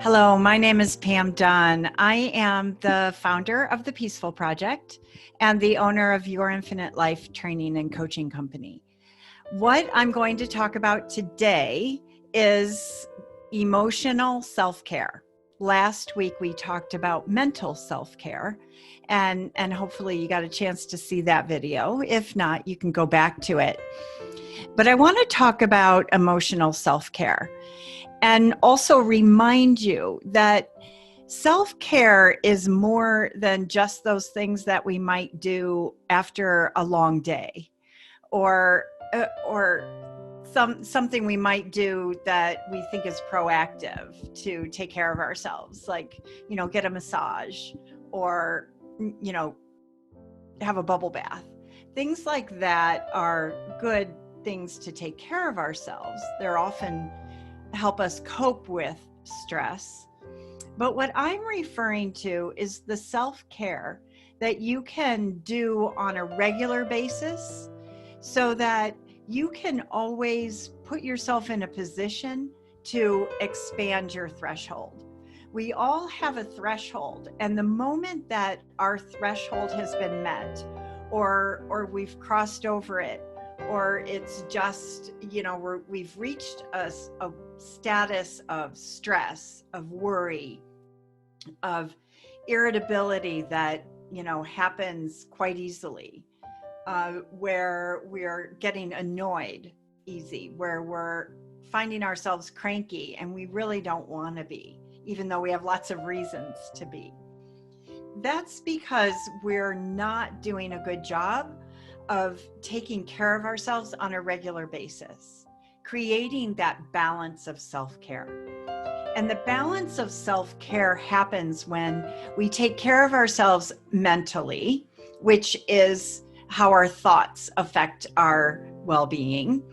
Hello, my name is Pam Dunn. I am the founder of the Peaceful Project and the owner of Your Infinite Life training and coaching company. What I'm going to talk about today is emotional self-care. Last week we talked about mental self-care, and hopefully you got a chance to see that video. If not, you can go back to it. But I want to talk about emotional self-care and also remind you that self-care is more than just those things that we might do after a long day, or something we might do that we think is proactive to take care of ourselves, like, get a massage or, have a bubble bath. Things like that are good things to take care of ourselves. They're often help us cope with stress. But what I'm referring to is the self-care that you can do on a regular basis so that you can always put yourself in a position to expand your threshold. We all have a threshold, and the moment that our threshold has been met, or we've crossed over it, or it's just, we've reached a status of stress, of worry, of irritability that, happens quite easily, where we're getting annoyed easy, where we're finding ourselves cranky and we really don't want to be, even though we have lots of reasons to be. That's because we're not doing a good job of taking care of ourselves on a regular basis, creating that balance of self-care. And the balance of self-care happens when we take care of ourselves mentally, which is how our thoughts affect our well-being,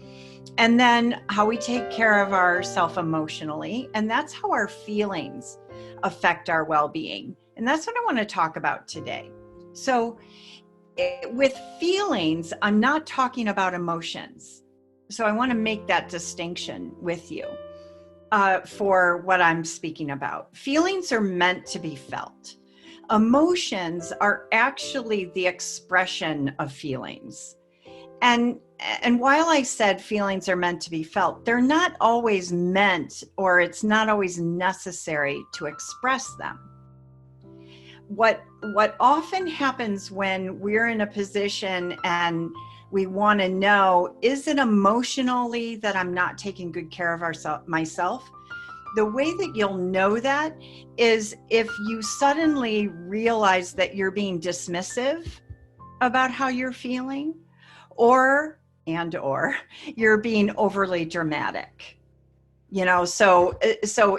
and then how we take care of ourselves emotionally, and that's how our feelings affect our well-being. And that's what I want to talk about today. So with feelings, I'm not talking about emotions. So I want to make that distinction with you for what I'm speaking about. Feelings are meant to be felt. Emotions are actually the expression of feelings. And while I said feelings are meant to be felt, they're not always meant, or it's not always necessary to express them. What often happens when we're in a position and we want to know, is it emotionally that I'm not taking good care of myself? The way that you'll know that is if you suddenly realize that you're being dismissive about how you're feeling, or you're being overly dramatic. So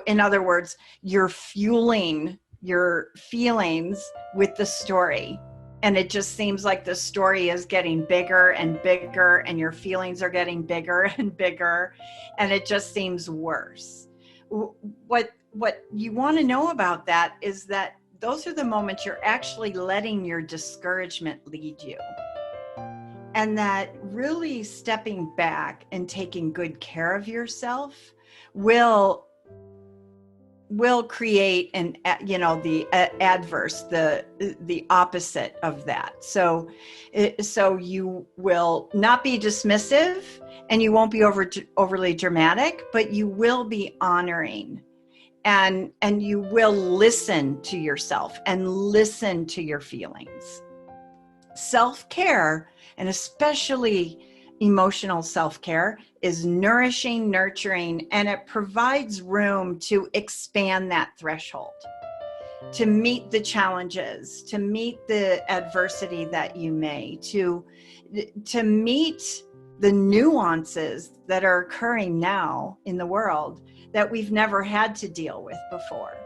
in other words, you're fueling your feelings with the story, and it just seems like the story is getting bigger and bigger, and your feelings are getting bigger and bigger, and it just seems worse. What you want to know about that is that those are the moments you're actually letting your discouragement lead you, and that really stepping back and taking good care of yourself will create the adverse, the opposite of that. So you will not be dismissive, and you won't be overly dramatic, but you will be honoring, and you will listen to yourself and listen to your feelings. Self-care, and especially emotional self-care, is nourishing, nurturing, and it provides room to expand that threshold, to meet the challenges, to meet the adversity that you may, to meet the nuances that are occurring now in the world that we've never had to deal with before.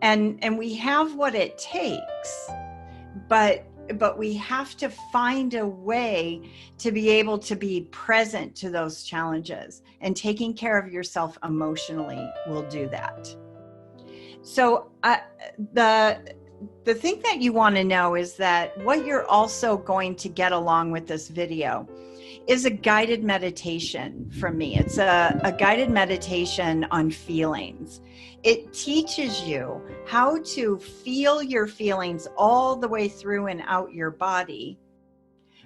And we have what it takes, but we have to find a way to be able to be present to those challenges, and taking care of yourself emotionally will do that. So the thing that you want to know is that what you're also going to get along with this video is a guided meditation from me. It's a guided meditation on feelings. It teaches you how to feel your feelings all the way through and out your body,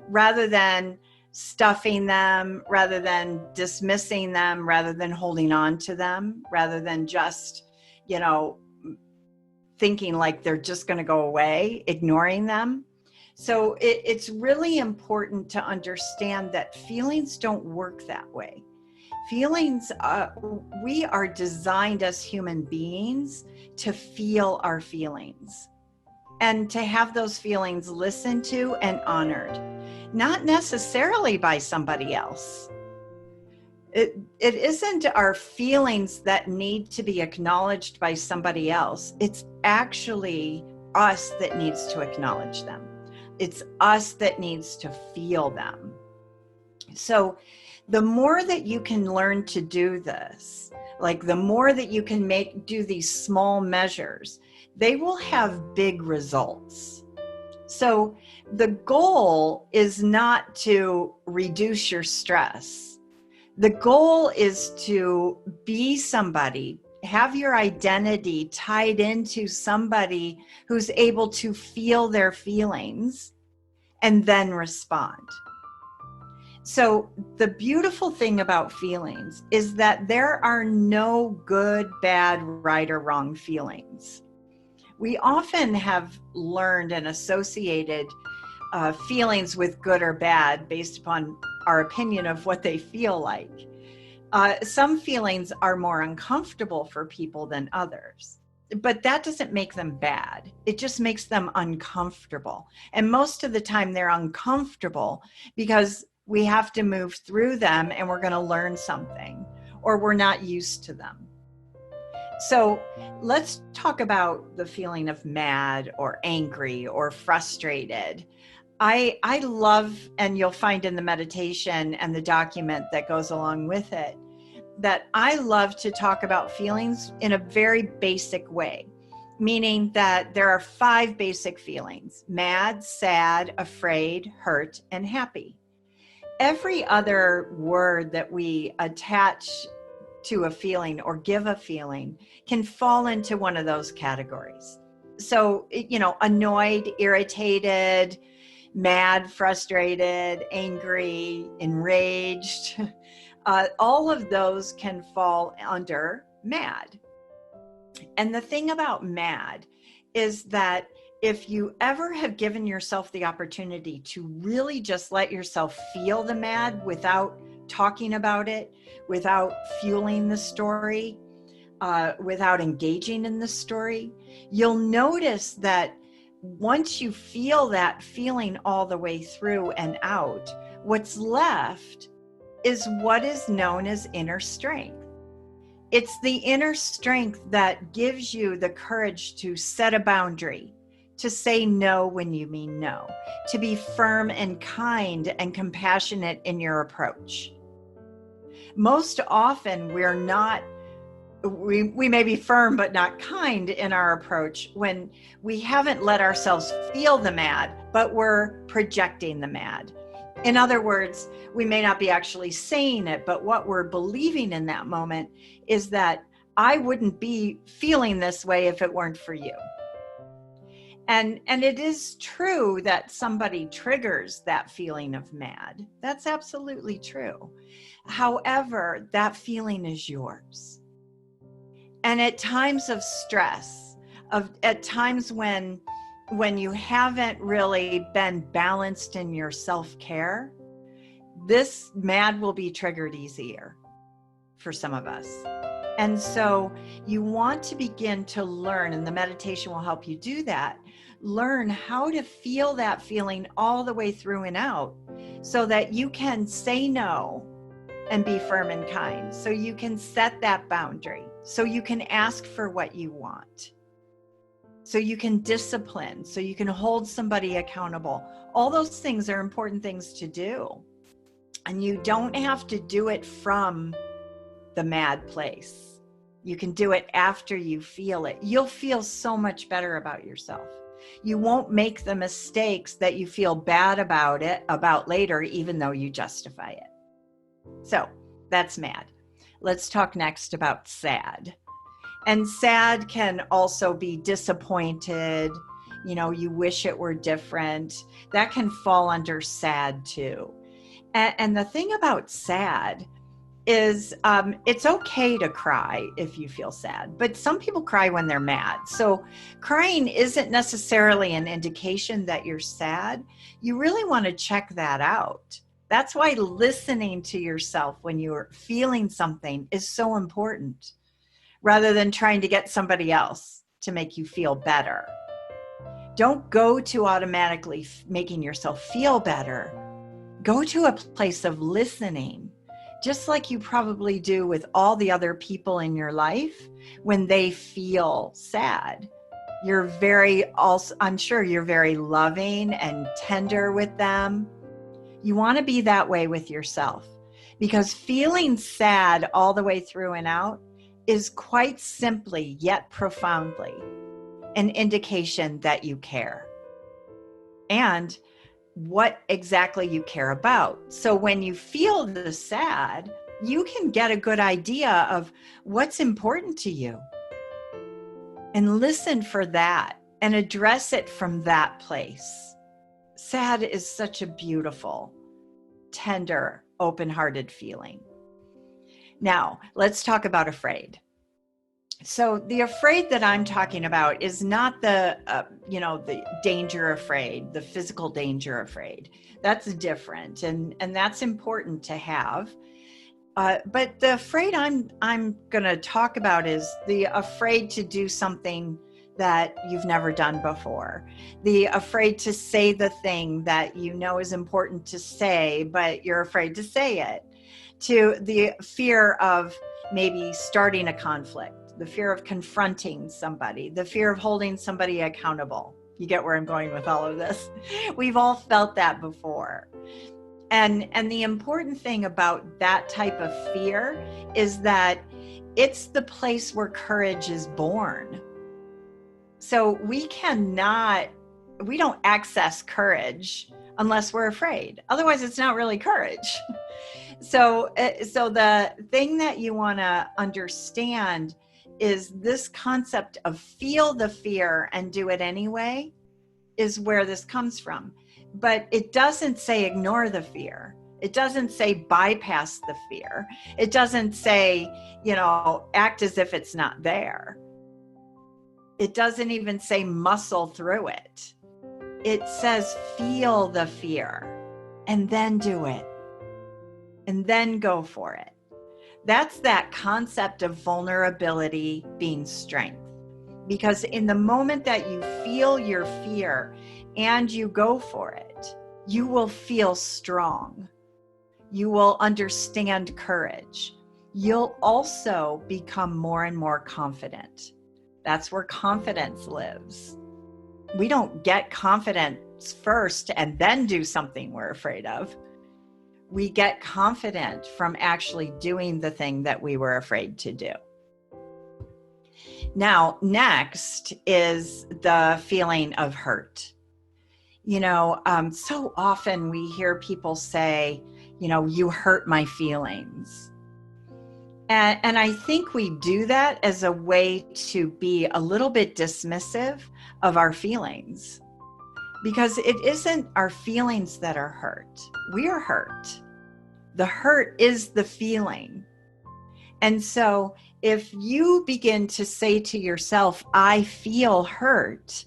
rather than stuffing them, rather than dismissing them, rather than holding on to them, rather than just, thinking like they're just going to go away, ignoring them. So it's really important to understand that feelings don't work that way. Feelings, we are designed as human beings to feel our feelings and to have those feelings listened to and honored, not necessarily by somebody else. It isn't our feelings that need to be acknowledged by somebody else. It's actually us that needs to acknowledge them. It's us that needs to feel them. So the more that you can learn to do this, like the more that you can do these small measures, they will have big results. So the goal is not to reduce your stress. The goal is to be somebody, have your identity tied into somebody who's able to feel their feelings and then respond. So the beautiful thing about feelings is that there are no good, bad, right, or wrong feelings. We often have learned and associated feelings with good or bad based upon our opinion of what they feel like. Some feelings are more uncomfortable for people than others, but that doesn't make them bad. It just makes them uncomfortable. And most of the time they're uncomfortable because we have to move through them and we're going to learn something, or we're not used to them. So let's talk about the feeling of mad or angry or frustrated. I love, and you'll find in the meditation and the document that goes along with it, that I love to talk about feelings in a very basic way, meaning that there are 5 basic feelings: mad, sad, afraid, hurt, and happy. Every other word that we attach to a feeling or give a feeling can fall into one of those categories. So, annoyed, irritated, mad, frustrated, angry, enraged, all of those can fall under mad. And the thing about mad is that if you ever have given yourself the opportunity to really just let yourself feel the mad without talking about it, without fueling the story, without engaging in the story, you'll notice that once you feel that feeling all the way through and out, what's left is what is known as inner strength. It's the inner strength that gives you the courage to set a boundary, to say no when you mean no, to be firm and kind and compassionate in your approach. Most often we may be firm but not kind in our approach when we haven't let ourselves feel the mad, but we're projecting the mad. In other words, we may not be actually saying it, but what we're believing in that moment is that I wouldn't be feeling this way if it weren't for you. And it is true that somebody triggers that feeling of mad. That's absolutely true. However, that feeling is yours. And at times of stress, at times when you haven't really been balanced in your self-care, this mad will be triggered easier for some of us. And so you want to begin to learn, and the meditation will help you do that, learn how to feel that feeling all the way through and out so that you can say no and be firm and kind. So you can set that boundary. So you can ask for what you want. So you can discipline. So you can hold somebody accountable. All those things are important things to do. And you don't have to do it from the mad place. You can do it after you feel it. You'll feel so much better about yourself. You won't make the mistakes that you feel bad about later, even though you justify it. So that's mad. Let's talk next about sad. And sad can also be disappointed. You wish it were different. That can fall under sad too. And the thing about sad is it's okay to cry if you feel sad, but some people cry when they're mad. So crying isn't necessarily an indication that you're sad. You really want to check that out. That's why listening to yourself when you're feeling something is so important, rather than trying to get somebody else to make you feel better. Don't go to automatically making yourself feel better. Go to a place of listening, just like you probably do with all the other people in your life when they feel sad. I'm sure you're very loving and tender with them. You want to be that way with yourself, because feeling sad all the way through and out is quite simply, yet profoundly, an indication that you care and what exactly you care about. So when you feel the sad, you can get a good idea of what's important to you and listen for that and address it from that place. Sad is such a beautiful, tender, open-hearted feeling. Now, let's talk about afraid. So the afraid that I'm talking about is not the danger afraid, the physical danger afraid. That's different, and that's important to have. But the afraid I'm going to talk about is the afraid to do something that you've never done before. The afraid to say the thing that you know is important to say, but you're afraid to say it. To the fear of maybe starting a conflict, the fear of confronting somebody, the fear of holding somebody accountable. You get where I'm going with all of this. We've all felt that before. And the important thing about that type of fear is that it's the place where courage is born. So we don't access courage unless we're afraid. Otherwise, it's not really courage. So the thing that you want to understand is this concept of feel the fear and do it anyway is where this comes from. But it doesn't say ignore the fear. It doesn't say bypass the fear. It doesn't say, act as if it's not there. It doesn't even say muscle through it. It says feel the fear and then do it. And then go for it. That's that concept of vulnerability being strength. Because in the moment that you feel your fear and you go for it, you will feel strong. You will understand courage. You'll also become more and more confident. That's where confidence lives. We don't get confidence first and then do something we're afraid of. We get confident from actually doing the thing that we were afraid to do. Now, next is the feeling of hurt. So often we hear people say, you hurt my feelings. And I think we do that as a way to be a little bit dismissive of our feelings. Because it isn't our feelings that are hurt. We are hurt. The hurt is the feeling. And so if you begin to say to yourself, I feel hurt,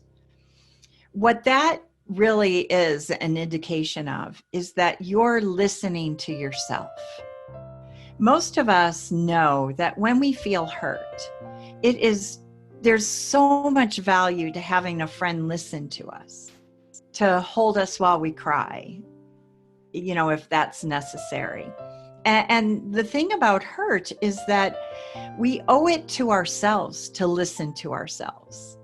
what that really is an indication of is that you're listening to yourself. Most of us know that when we feel hurt, there's so much value to having a friend listen to us, to hold us while we cry, if that's necessary. And the thing about hurt is that we owe it to ourselves to listen to ourselves.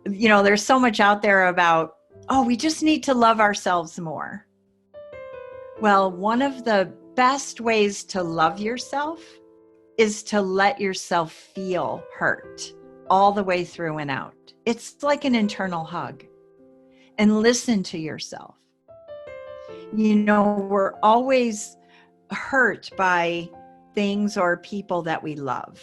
There's so much out there about, we just need to love ourselves more. Well, one of the best ways to love yourself is to let yourself feel hurt. all the way through and out. It's like an internal hug. And listen to yourself. You know, we're always hurt by things or people that we love.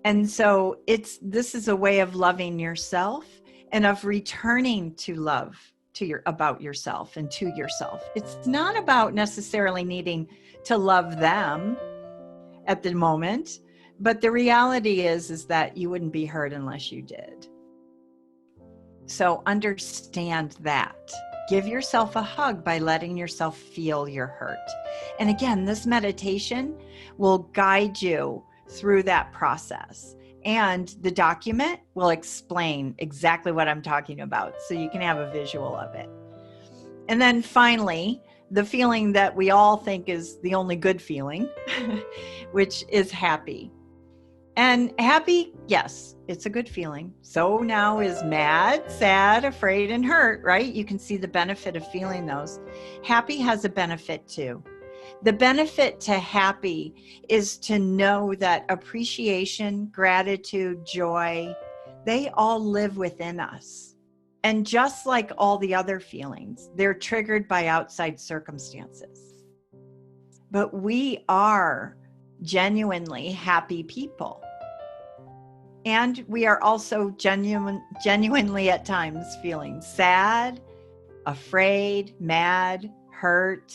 And so this is a way of loving yourself and of returning to love about yourself and to yourself. It's not about necessarily needing to love them at the moment, but the reality is that you wouldn't be hurt unless you did. So understand that. Give yourself a hug by letting yourself feel your hurt. And again, this meditation will guide you through that process. And the document will explain exactly what I'm talking about, so you can have a visual of it. And then finally, the feeling that we all think is the only good feeling, which is happy. And happy, yes, it's a good feeling. So now is mad, sad, afraid, and hurt, right? You can see the benefit of feeling those. Happy has a benefit too. The benefit to happy is to know that appreciation, gratitude, joy, they all live within us. And just like all the other feelings, they're triggered by outside circumstances. But we are genuinely happy people. And we are also genuinely at times feeling sad, afraid, mad, hurt,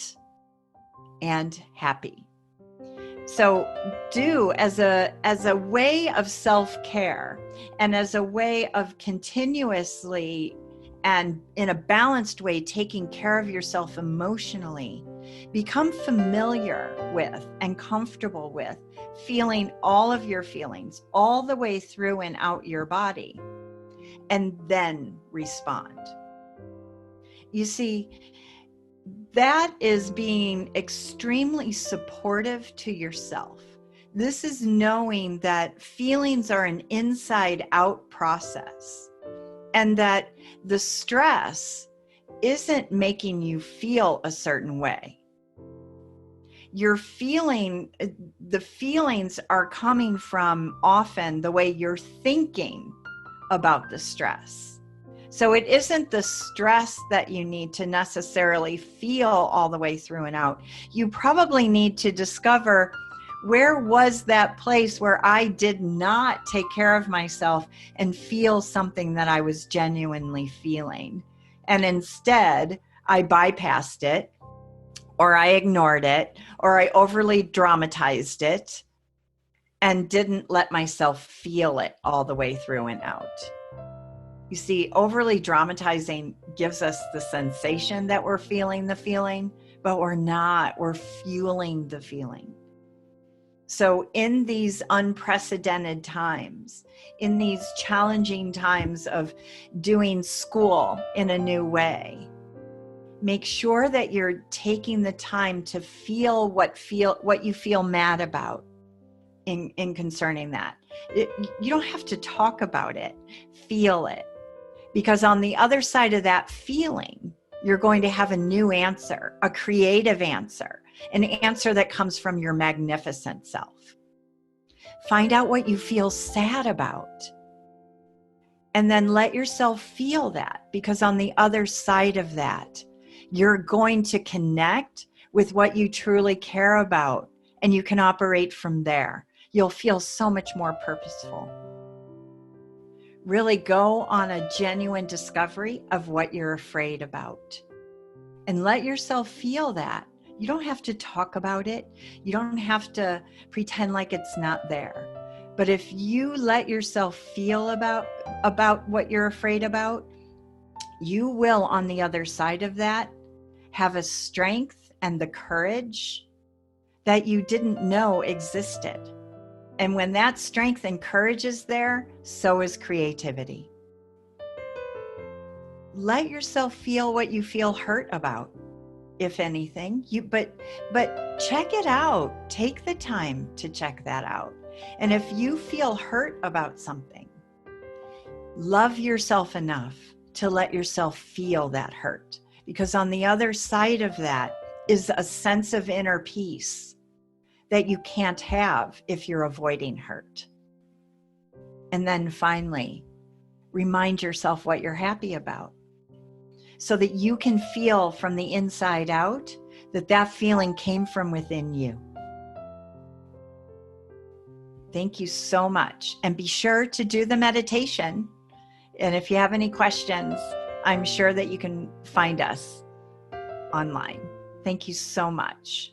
and happy. So do as a way of self-care and as a way of continuously and in a balanced way taking care of yourself emotionally, become familiar with and comfortable with feeling all of your feelings all the way through and out your body, and then respond. You see, that is being extremely supportive to yourself. This is knowing that feelings are an inside-out process, and that the stress isn't making you feel a certain way. The feelings are coming from often the way you're thinking about the stress. So it isn't the stress that you need to necessarily feel all the way through and out. You probably need to discover, where was that place where I did not take care of myself and feel something that I was genuinely feeling? And instead, I bypassed it, or I ignored it, or I overly dramatized it and didn't let myself feel it all the way through and out. You see, overly dramatizing gives us the sensation that we're feeling the feeling, but we're not. We're fueling the feeling. So in these unprecedented times, in these challenging times of doing school in a new way, make sure that you're taking the time to feel what you feel mad about in concerning that. You don't have to talk about it, feel it. Because on the other side of that feeling, you're going to have a new answer, a creative answer, an answer that comes from your magnificent self. Find out what you feel sad about. And then let yourself feel that, because on the other side of that, you're going to connect with what you truly care about, and you can operate from there. You'll feel so much more purposeful. Really go on a genuine discovery of what you're afraid about, and let yourself feel that. You don't have to talk about it. You don't have to pretend like it's not there. But if you let yourself feel about what you're afraid about, you will, on the other side of that, have a strength and the courage that you didn't know existed. And when that strength and courage is there, so is creativity. Let yourself feel what you feel hurt about, if anything. But check it out. Take the time to check that out. And if you feel hurt about something, love yourself enough to let yourself feel that hurt. Because on the other side of that is a sense of inner peace that you can't have if you're avoiding hurt. And then finally, remind yourself what you're happy about so that you can feel from the inside out that that feeling came from within you. Thank you so much. And be sure to do the meditation. And if you have any questions, I'm sure that you can find us online. Thank you so much.